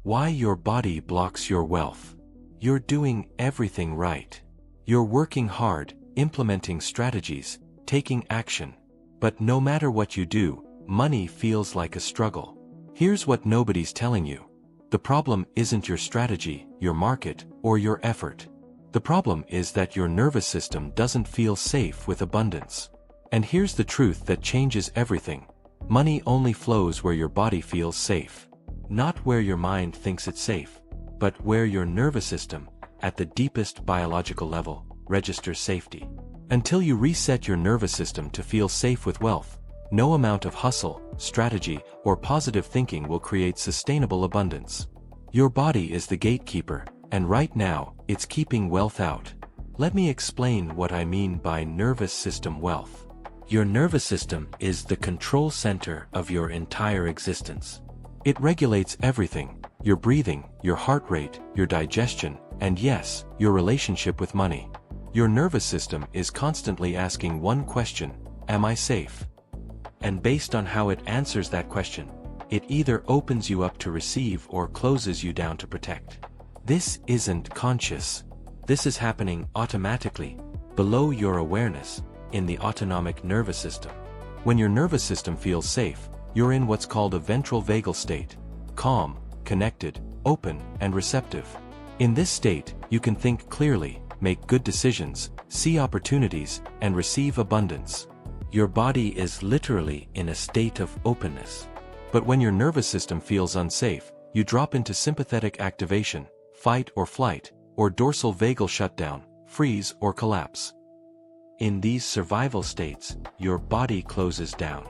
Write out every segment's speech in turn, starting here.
Why your body blocks your wealth. You're doing everything right. You're working hard, implementing strategies, taking action. But no matter what you do, money feels like a struggle. Here's what nobody's telling you. The problem isn't your strategy, your market, or your effort. The problem is that your nervous system doesn't feel safe with abundance. And here's the truth that changes everything. Money only flows where your body feels safe. Not where your mind thinks it's safe, but where your nervous system, at the deepest biological level, registers safety. Until you reset your nervous system to feel safe with wealth, no amount of hustle, strategy, or positive thinking will create sustainable abundance. Your body is the gatekeeper, and right now, it's keeping wealth out. Let me explain what I mean by nervous system wealth. Your nervous system is the control center of your entire existence. It regulates everything: your breathing, your heart rate, your digestion, and yes, your relationship with money. Your nervous system is constantly asking one question: am I safe? And based on how it answers that question, it either opens you up to receive or closes you down to protect. This isn't conscious. This is happening automatically, below your awareness, in the autonomic nervous system. When your nervous system feels safe, you're in what's called a ventral vagal state: calm, connected, open, and receptive. In this state, you can think clearly, make good decisions, see opportunities, and receive abundance. Your body is literally in a state of openness. But when your nervous system feels unsafe, you drop into sympathetic activation, fight or flight, or dorsal vagal shutdown, freeze or collapse. In these survival states, your body closes down.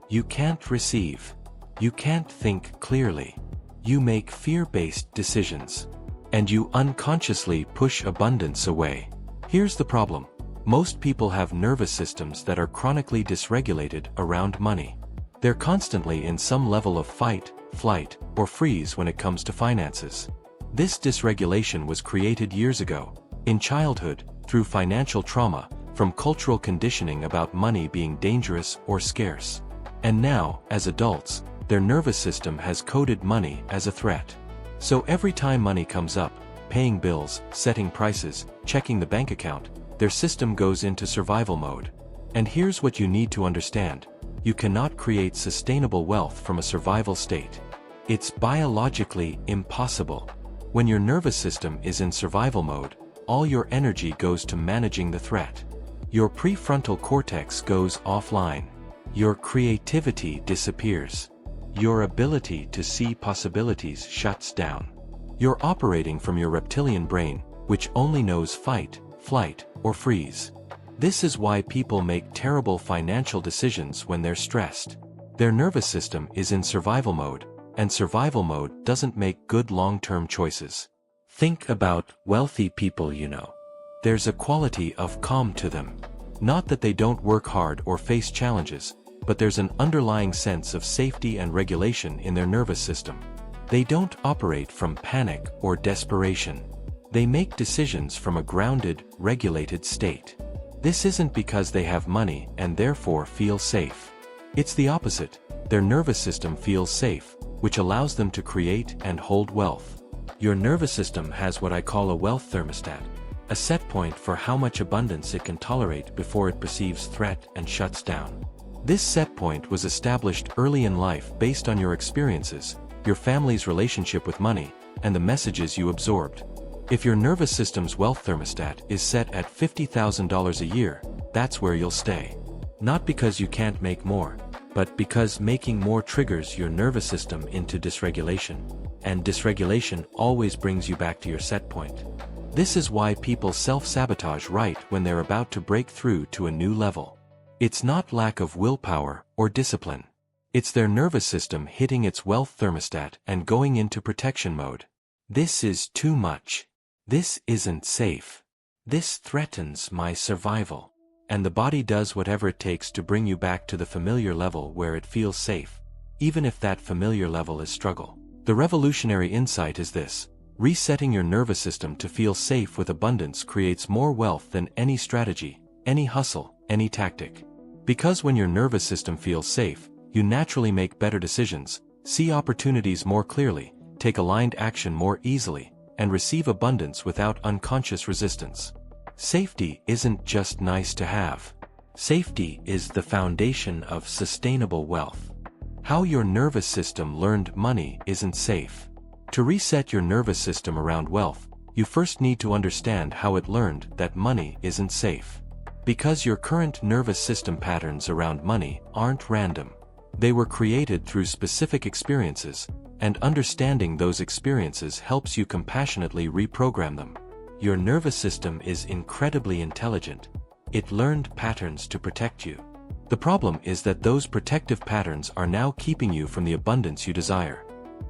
You can't receive. You can't think clearly. You make fear-based decisions. And you unconsciously push abundance away. Here's the problem. Most people have nervous systems that are chronically dysregulated around money. They're constantly in some level of fight, flight, or freeze when it comes to finances. This dysregulation was created years ago, in childhood, through financial trauma, from cultural conditioning about money being dangerous or scarce. And now, as adults, their nervous system has coded money as a threat. So every time money comes up, paying bills, setting prices, checking the bank account, their system goes into survival mode. And here's what you need to understand. You cannot create sustainable wealth from a survival state. It's biologically impossible. When your nervous system is in survival mode, all your energy goes to managing the threat. Your prefrontal cortex goes offline. Your creativity disappears. Your ability to see possibilities shuts down. You're operating from your reptilian brain, which only knows fight, flight, or freeze. This is why people make terrible financial decisions when they're stressed. Their nervous system is in survival mode, and survival mode doesn't make good long-term choices. Think about wealthy people you know. There's a quality of calm to them. Not that they don't work hard or face challenges, but there's an underlying sense of safety and regulation in their nervous system. They don't operate from panic or desperation. They make decisions from a grounded, regulated state. This isn't because they have money and therefore feel safe. It's the opposite. Their nervous system feels safe, which allows them to create and hold wealth. Your nervous system has what I call a wealth thermostat, a set point for how much abundance it can tolerate before it perceives threat and shuts down. This set point was established early in life based on your experiences, your family's relationship with money, and the messages you absorbed. If your nervous system's wealth thermostat is set at $50,000 a year, that's where you'll stay. Not because you can't make more, but because making more triggers your nervous system into dysregulation. And dysregulation always brings you back to your set point. This is why people self-sabotage right when they're about to break through to a new level. It's not lack of willpower or discipline. It's their nervous system hitting its wealth thermostat and going into protection mode. This is too much. This isn't safe. This threatens my survival. And the body does whatever it takes to bring you back to the familiar level where it feels safe, even if that familiar level is struggle. The revolutionary insight is this: resetting your nervous system to feel safe with abundance creates more wealth than any strategy, any hustle, any tactic. Because when your nervous system feels safe, you naturally make better decisions, see opportunities more clearly, take aligned action more easily, and receive abundance without unconscious resistance. Safety isn't just nice to have. Safety is the foundation of sustainable wealth. How your nervous system learned money isn't safe. To reset your nervous system around wealth, you first need to understand how it learned that money isn't safe. Because your current nervous system patterns around money aren't random. They were created through specific experiences, and understanding those experiences helps you compassionately reprogram them. Your nervous system is incredibly intelligent. It learned patterns to protect you. The problem is that those protective patterns are now keeping you from the abundance you desire.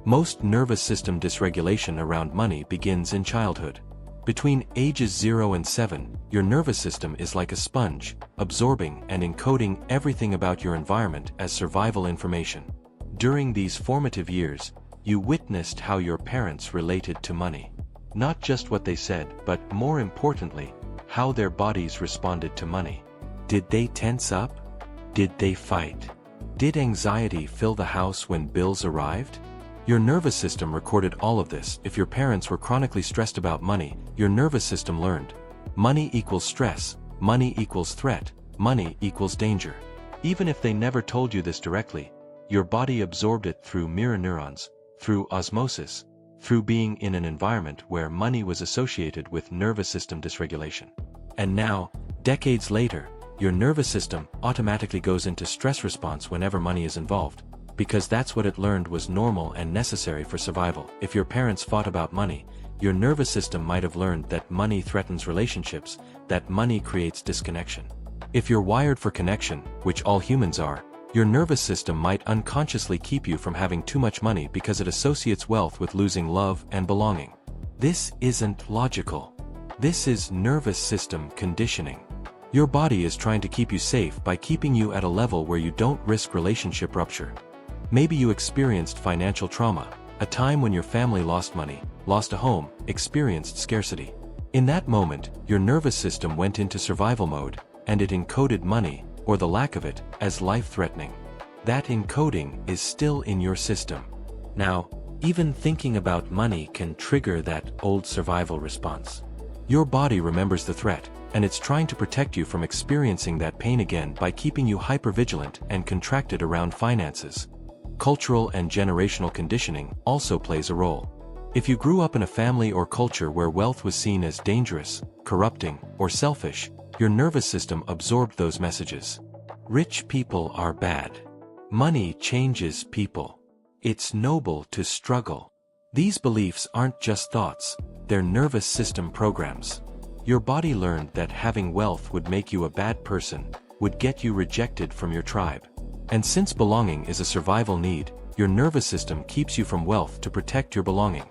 Most nervous system dysregulation around money begins in childhood. Between ages 0 and 7, your nervous system is like a sponge, absorbing and encoding everything about your environment as survival information. During these formative years, you witnessed how your parents related to money. Not just what they said, but more importantly, how their bodies responded to money. Did they tense up? Did they fight? Did anxiety fill the house when bills arrived? Your nervous system recorded all of this. If your parents were chronically stressed about money, your nervous system learned. Money equals stress, money equals threat, money equals danger. Even if they never told you this directly, your body absorbed it through mirror neurons, through osmosis, through being in an environment where money was associated with nervous system dysregulation. And now, decades later, your nervous system automatically goes into stress response whenever money is involved, because that's what it learned was normal and necessary for survival. If your parents fought about money, your nervous system might have learned that money threatens relationships, that money creates disconnection. If you're wired for connection, which all humans are, your nervous system might unconsciously keep you from having too much money because it associates wealth with losing love and belonging. This isn't logical. This is nervous system conditioning. Your body is trying to keep you safe by keeping you at a level where you don't risk relationship rupture. Maybe you experienced financial trauma, a time when your family lost money, lost a home, experienced scarcity. In that moment, your nervous system went into survival mode, and it encoded money, or the lack of it, as life-threatening. That encoding is still in your system. Now, even thinking about money can trigger that old survival response. Your body remembers the threat, and it's trying to protect you from experiencing that pain again by keeping you hypervigilant and contracted around finances. Cultural and generational conditioning also plays a role. If you grew up in a family or culture where wealth was seen as dangerous, corrupting, or selfish, your nervous system absorbed those messages. Rich people are bad. Money changes people. It's noble to struggle. These beliefs aren't just thoughts, they're nervous system programs. Your body learned that having wealth would make you a bad person, would get you rejected from your tribe. And since belonging is a survival need, your nervous system keeps you from wealth to protect your belonging.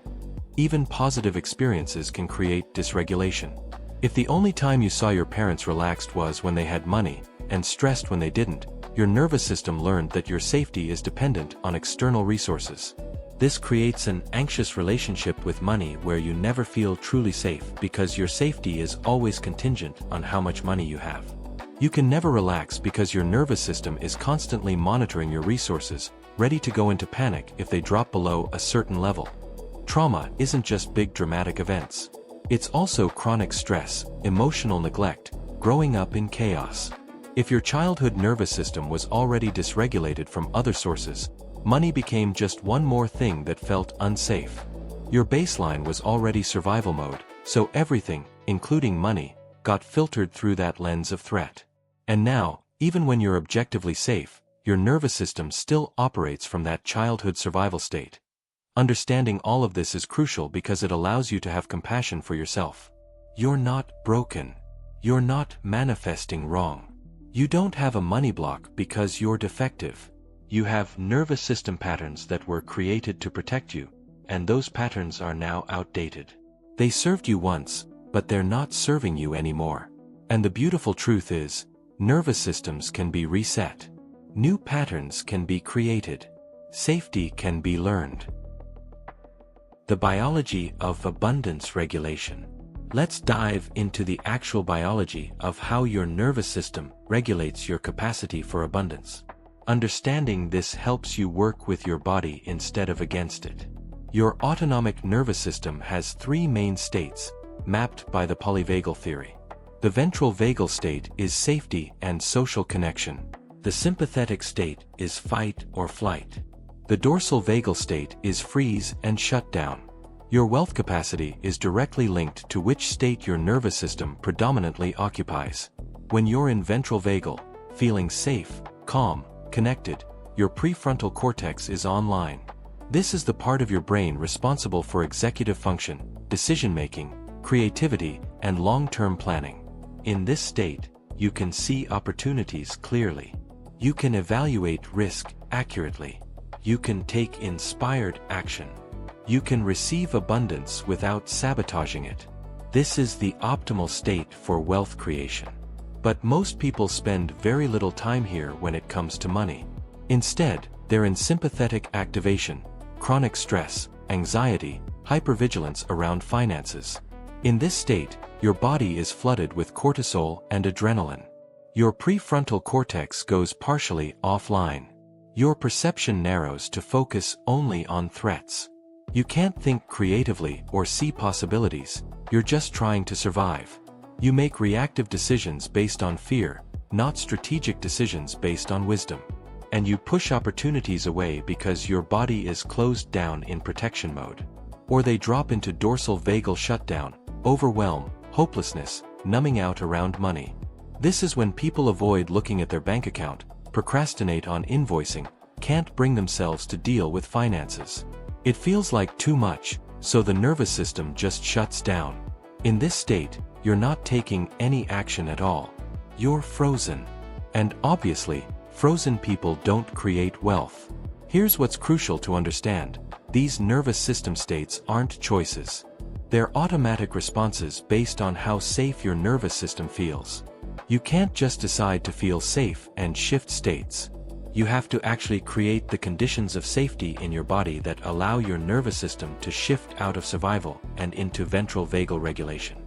Even positive experiences can create dysregulation. If the only time you saw your parents relaxed was when they had money, and stressed when they didn't, your nervous system learned that your safety is dependent on external resources. This creates an anxious relationship with money where you never feel truly safe because your safety is always contingent on how much money you have. You can never relax because your nervous system is constantly monitoring your resources, ready to go into panic if they drop below a certain level. Trauma isn't just big dramatic events. It's also chronic stress, emotional neglect, growing up in chaos. If your childhood nervous system was already dysregulated from other sources, money became just one more thing that felt unsafe. Your baseline was already survival mode, so everything, including money, got filtered through that lens of threat. And now, even when you're objectively safe, your nervous system still operates from that childhood survival state. Understanding all of this is crucial because it allows you to have compassion for yourself. You're not broken. You're not manifesting wrong. You don't have a money block because you're defective. You have nervous system patterns that were created to protect you, and those patterns are now outdated. They served you once, but they're not serving you anymore. And the beautiful truth is, nervous systems can be reset. New patterns can be created. Safety can be learned. The biology of abundance regulation. Let's dive into the actual biology of how your nervous system regulates your capacity for abundance. Understanding this helps you work with your body instead of against it. Your autonomic nervous system has three main states, mapped by the polyvagal theory. The ventral vagal state is safety and social connection. The sympathetic state is fight or flight. The dorsal vagal state is freeze and shut down. Your wealth capacity is directly linked to which state your nervous system predominantly occupies. When you're in ventral vagal, feeling safe, calm, connected, your prefrontal cortex is online. This is the part of your brain responsible for executive function, decision-making, creativity, and long-term planning. In this state, you can see opportunities clearly. You can evaluate risk accurately. You can take inspired action. You can receive abundance without sabotaging it. This is the optimal state for wealth creation. But most people spend very little time here when it comes to money. Instead, they're in sympathetic activation, chronic stress, anxiety, hypervigilance around finances. In this state, your body is flooded with cortisol and adrenaline. Your prefrontal cortex goes partially offline. Your perception narrows to focus only on threats. You can't think creatively or see possibilities, you're just trying to survive. You make reactive decisions based on fear, not strategic decisions based on wisdom. And you push opportunities away because your body is closed down in protection mode. Or they drop into dorsal vagal shutdown, overwhelm, hopelessness, numbing out around money. This is when people avoid looking at their bank account, procrastinate on invoicing, can't bring themselves to deal with finances. It feels like too much, so the nervous system just shuts down. In this state, you're not taking any action at all. You're frozen. And obviously, frozen people don't create wealth. Here's what's crucial to understand. These nervous system states aren't choices. They're automatic responses based on how safe your nervous system feels. You can't just decide to feel safe and shift states. You have to actually create the conditions of safety in your body that allow your nervous system to shift out of survival and into ventral vagal regulation.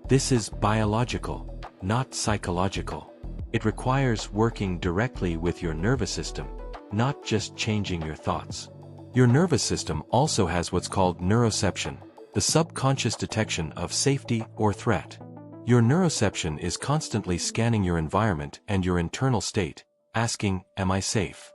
This is biological, not psychological. It requires working directly with your nervous system, not just changing your thoughts. Your nervous system also has what's called neuroception, the subconscious detection of safety or threat. Your neuroception is constantly scanning your environment and your internal state, asking, "Am I safe?"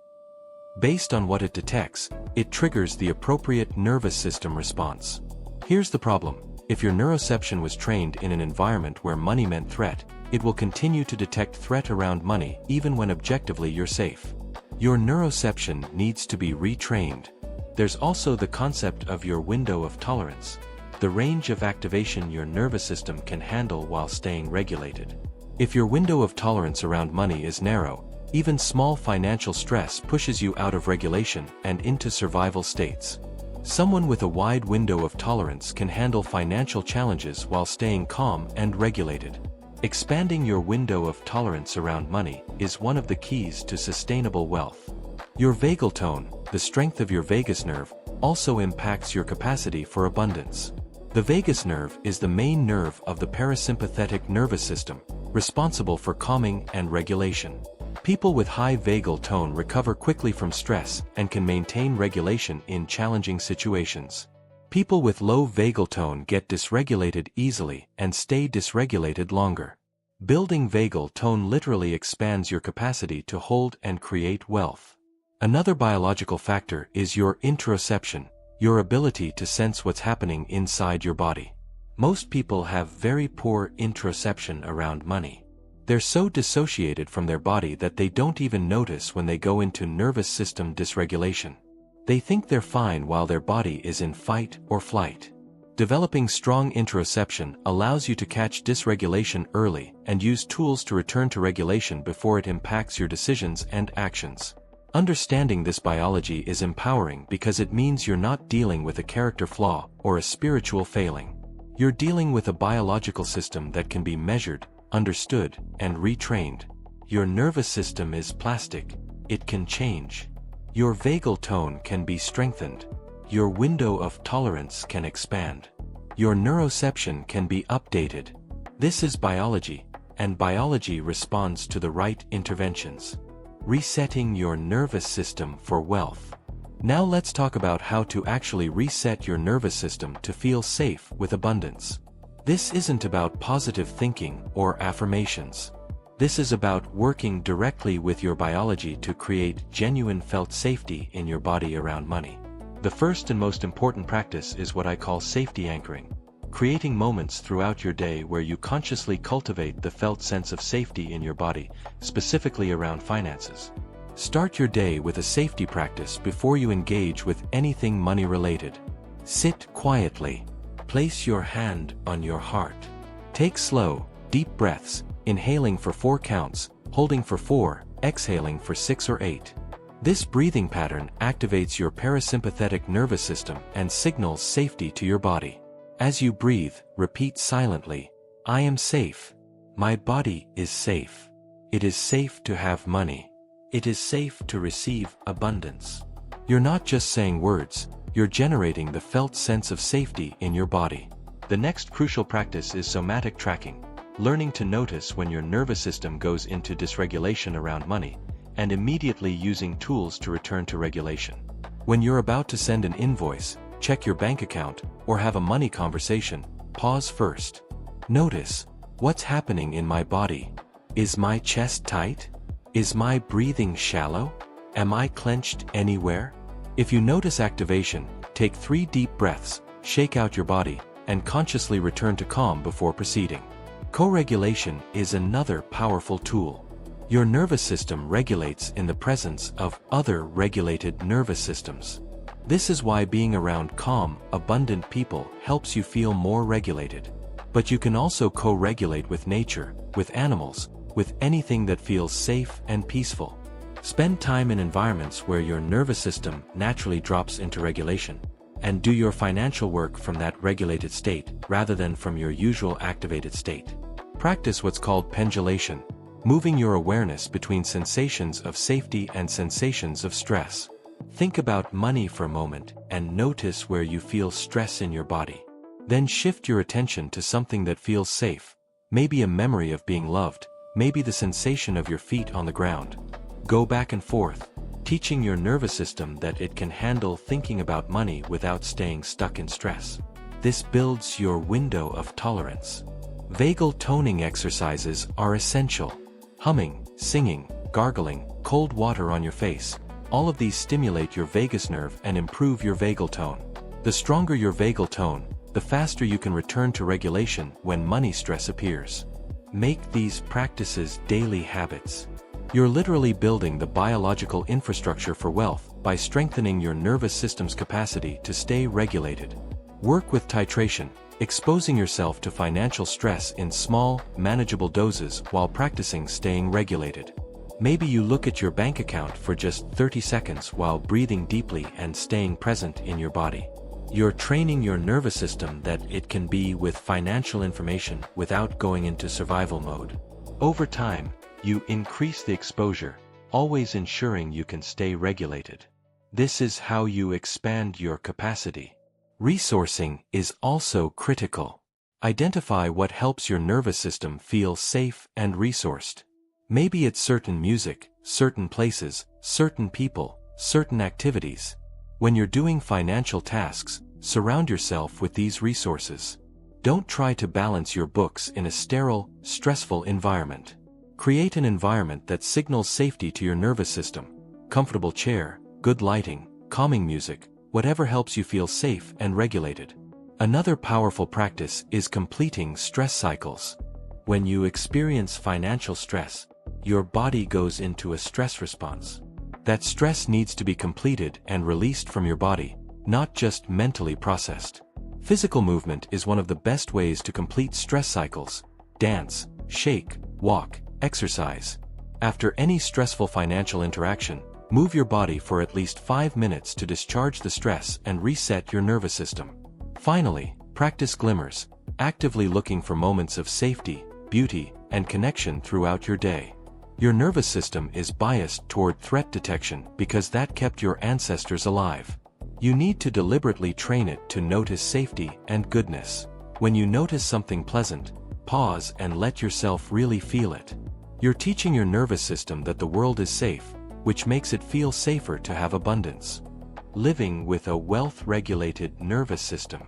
Based on what it detects, it triggers the appropriate nervous system response. Here's the problem. If your neuroception was trained in an environment where money meant threat, it will continue to detect threat around money even when objectively you're safe. Your neuroception needs to be retrained. There's also the concept of your window of tolerance, the range of activation your nervous system can handle while staying regulated. If your window of tolerance around money is narrow, even small financial stress pushes you out of regulation and into survival states. Someone with a wide window of tolerance can handle financial challenges while staying calm and regulated. Expanding your window of tolerance around money is one of the keys to sustainable wealth. Your vagal tone, the strength of your vagus nerve, also impacts your capacity for abundance. The vagus nerve is the main nerve of the parasympathetic nervous system, responsible for calming and regulation. People with high vagal tone recover quickly from stress and can maintain regulation in challenging situations. People with low vagal tone get dysregulated easily and stay dysregulated longer. Building vagal tone literally expands your capacity to hold and create wealth. Another biological factor is your interoception, your ability to sense what's happening inside your body. Most people have very poor interoception around money. They're so dissociated from their body that they don't even notice when they go into nervous system dysregulation. They think they're fine while their body is in fight or flight. Developing strong interoception allows you to catch dysregulation early and use tools to return to regulation before it impacts your decisions and actions. Understanding this biology is empowering because it means you're not dealing with a character flaw or a spiritual failing. You're dealing with a biological system that can be measured, understood, and retrained. Your nervous system is plastic. It can change. Your vagal tone can be strengthened. Your window of tolerance can expand. Your neuroception can be updated. This is biology, and biology responds to the right interventions. Resetting your nervous system for wealth. Now let's talk about how to actually reset your nervous system to feel safe with abundance. This isn't about positive thinking or affirmations. This is about working directly with your biology to create genuine felt safety in your body around money. The first and most important practice is what I call safety anchoring. Creating moments throughout your day where you consciously cultivate the felt sense of safety in your body, specifically around finances. Start your day with a safety practice before you engage with anything money-related. Sit quietly. Place your hand on your heart. Take slow, deep breaths, inhaling for 4 counts, holding for 4, exhaling for 6 or 8. This breathing pattern activates your parasympathetic nervous system and signals safety to your body. As you breathe, repeat silently, "I am safe. My body is safe. It is safe to have money. It is safe to receive abundance." You're not just saying words, you're generating the felt sense of safety in your body. The next crucial practice is somatic tracking, learning to notice when your nervous system goes into dysregulation around money, and immediately using tools to return to regulation. When you're about to send an invoice, check your bank account, or have a money conversation, pause first. Notice, what's happening in my body? Is my chest tight? Is my breathing shallow? Am I clenched anywhere? If you notice activation, take 3 deep breaths, shake out your body, and consciously return to calm before proceeding. Co-regulation is another powerful tool. Your nervous system regulates in the presence of other regulated nervous systems. This is why being around calm, abundant people helps you feel more regulated. But you can also co-regulate with nature, with animals, with anything that feels safe and peaceful. Spend time in environments where your nervous system naturally drops into regulation, and do your financial work from that regulated state rather than from your usual activated state. Practice what's called pendulation, moving your awareness between sensations of safety and sensations of stress. Think about money for a moment and notice where you feel stress in your body. Then shift your attention to something that feels safe, maybe a memory of being loved, maybe the sensation of your feet on the ground. Go back and forth, teaching your nervous system that it can handle thinking about money without staying stuck in stress. This builds your window of tolerance. Vagal toning exercises are essential. Humming, singing, gargling, cold water on your face, all of these stimulate your vagus nerve and improve your vagal tone. The stronger your vagal tone, the faster you can return to regulation when money stress appears. Make these practices daily habits. You're literally building the biological infrastructure for wealth by strengthening your nervous system's capacity to stay regulated. Work with titration, exposing yourself to financial stress in small, manageable doses while practicing staying regulated. Maybe you look at your bank account for just 30 seconds while breathing deeply and staying present in your body. You're training your nervous system that it can be with financial information without going into survival mode. Over time, you increase the exposure, always ensuring you can stay regulated. This is how you expand your capacity. Resourcing is also critical. Identify what helps your nervous system feel safe and resourced. Maybe it's certain music, certain places, certain people, certain activities. When you're doing financial tasks, surround yourself with these resources. Don't try to balance your books in a sterile, stressful environment. Create an environment that signals safety to your nervous system. Comfortable chair, good lighting, calming music, whatever helps you feel safe and regulated. Another powerful practice is completing stress cycles. When you experience financial stress, your body goes into a stress response. That stress needs to be completed and released from your body, not just mentally processed. Physical movement is one of the best ways to complete stress cycles. Dance, shake, walk, exercise. After any stressful financial interaction, move your body for at least 5 minutes to discharge the stress and reset your nervous system. Finally, practice glimmers, actively looking for moments of safety, beauty, and connection throughout your day. Your nervous system is biased toward threat detection because that kept your ancestors alive. You need to deliberately train it to notice safety and goodness. When you notice something pleasant, pause and let yourself really feel it. You're teaching your nervous system that the world is safe, which makes it feel safer to have abundance. living with a wealth-regulated nervous system.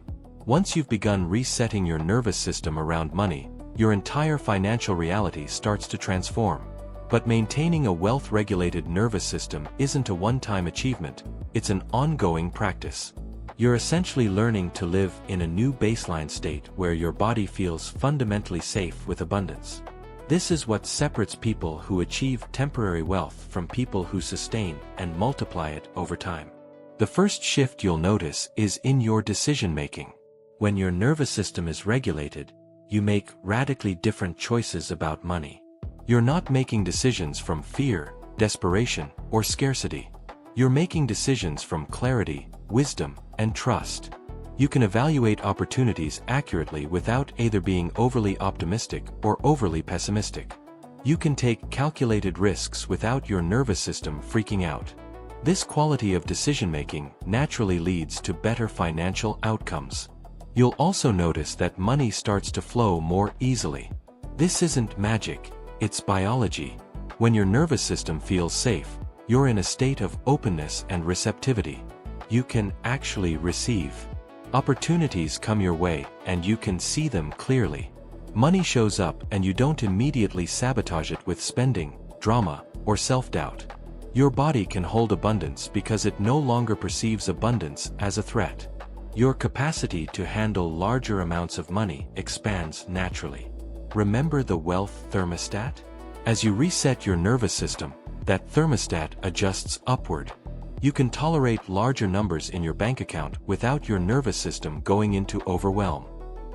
Once you've begun resetting your nervous system around money, your entire financial reality starts to transform. But maintaining a wealth-regulated nervous system isn't a one-time achievement, it's an ongoing practice. You're essentially learning to live in a new baseline state where your body feels fundamentally safe with abundance. This is what separates people who achieve temporary wealth from people who sustain and multiply it over time. The first shift you'll notice is in your decision-making. When your nervous system is regulated, you make radically different choices about money. You're not making decisions from fear, desperation, or scarcity. You're making decisions from clarity, wisdom, and trust. You can evaluate opportunities accurately without either being overly optimistic or overly pessimistic. You can take calculated risks without your nervous system freaking out. This quality of decision-making naturally leads to better financial outcomes. You'll also notice that money starts to flow more easily. This isn't magic, it's biology. When your nervous system feels safe, you're in a state of openness and receptivity. You can actually receive. Opportunities come your way, and you can see them clearly. Money shows up and you don't immediately sabotage it with spending, drama, or self-doubt. Your body can hold abundance because it no longer perceives abundance as a threat. Your capacity to handle larger amounts of money expands naturally. Remember the wealth thermostat? As you reset your nervous system, that thermostat adjusts upward. You can tolerate larger numbers in your bank account without your nervous system going into overwhelm.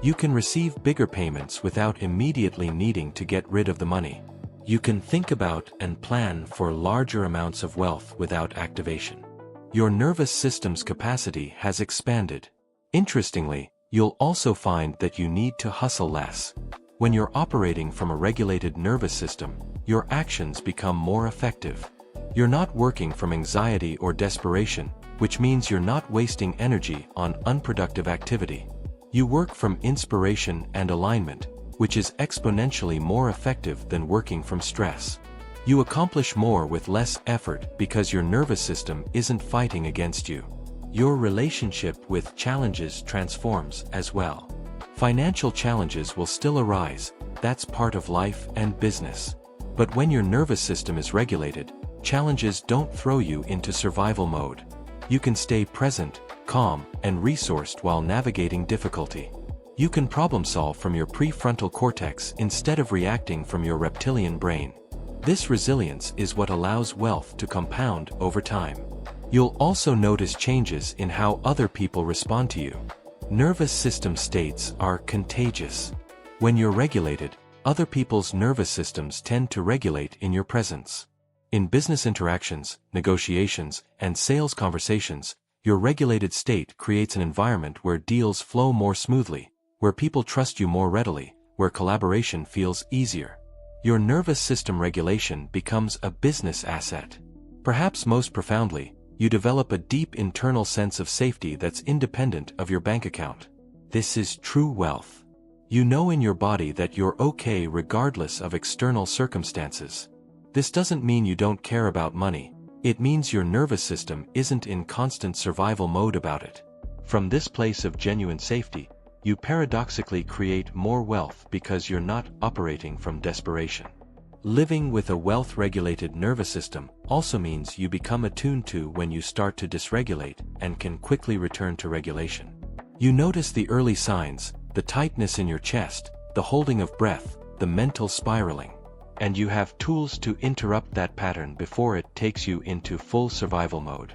You can receive bigger payments without immediately needing to get rid of the money. You can think about and plan for larger amounts of wealth without activation. Your nervous system's capacity has expanded. Interestingly, you'll also find that you need to hustle less. When you're operating from a regulated nervous system, your actions become more effective. You're not working from anxiety or desperation, which means you're not wasting energy on unproductive activity. You work from inspiration and alignment, which is exponentially more effective than working from stress. You accomplish more with less effort because your nervous system isn't fighting against you. Your relationship with challenges transforms as well. Financial challenges will still arise, that's part of life and business. But when your nervous system is regulated, challenges don't throw you into survival mode. You can stay present, calm, and resourced while navigating difficulty. You can problem solve from your prefrontal cortex instead of reacting from your reptilian brain. This resilience is what allows wealth to compound over time. You'll also notice changes in how other people respond to you. Nervous system states are contagious. When you're regulated, other people's nervous systems tend to regulate in your presence. In business interactions, negotiations, and sales conversations, your regulated state creates an environment where deals flow more smoothly, where people trust you more readily, where collaboration feels easier. Your nervous system regulation becomes a business asset. Perhaps most profoundly, you develop a deep internal sense of safety that's independent of your bank account. This is true wealth. You know in your body that you're okay regardless of external circumstances. This doesn't mean you don't care about money. It means your nervous system isn't in constant survival mode about it. From this place of genuine safety, you paradoxically create more wealth because you're not operating from desperation. Living with a wealth-regulated nervous system also means you become attuned to when you start to dysregulate and can quickly return to regulation. You notice the early signs, the tightness in your chest, the holding of breath, the mental spiraling. And you have tools to interrupt that pattern before it takes you into full survival mode.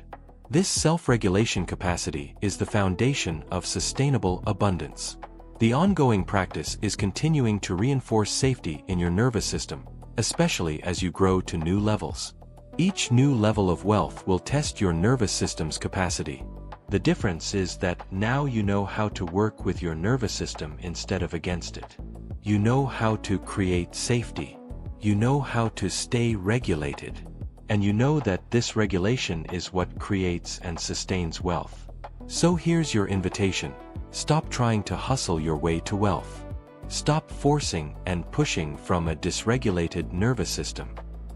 This self-regulation capacity is the foundation of sustainable abundance. The ongoing practice is continuing to reinforce safety in your nervous system, especially as you grow to new levels. Each new level of wealth will test your nervous system's capacity. The difference is that now you know how to work with your nervous system instead of against it. You know how to create safety. You know how to stay regulated. And you know that this regulation is what creates and sustains wealth. So here's your invitation. Stop trying to hustle your way to wealth. Stop forcing and pushing from a dysregulated nervous system.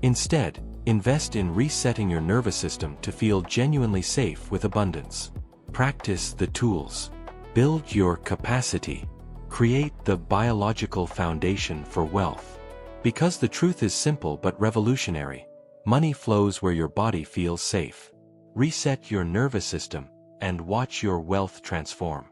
Instead, Invest in resetting your nervous system to feel genuinely safe with abundance. Practice the tools. Build your capacity. Create the biological foundation for wealth. Because the truth is simple but revolutionary. Money flows where your body feels safe. Reset your nervous system, and watch your wealth transform.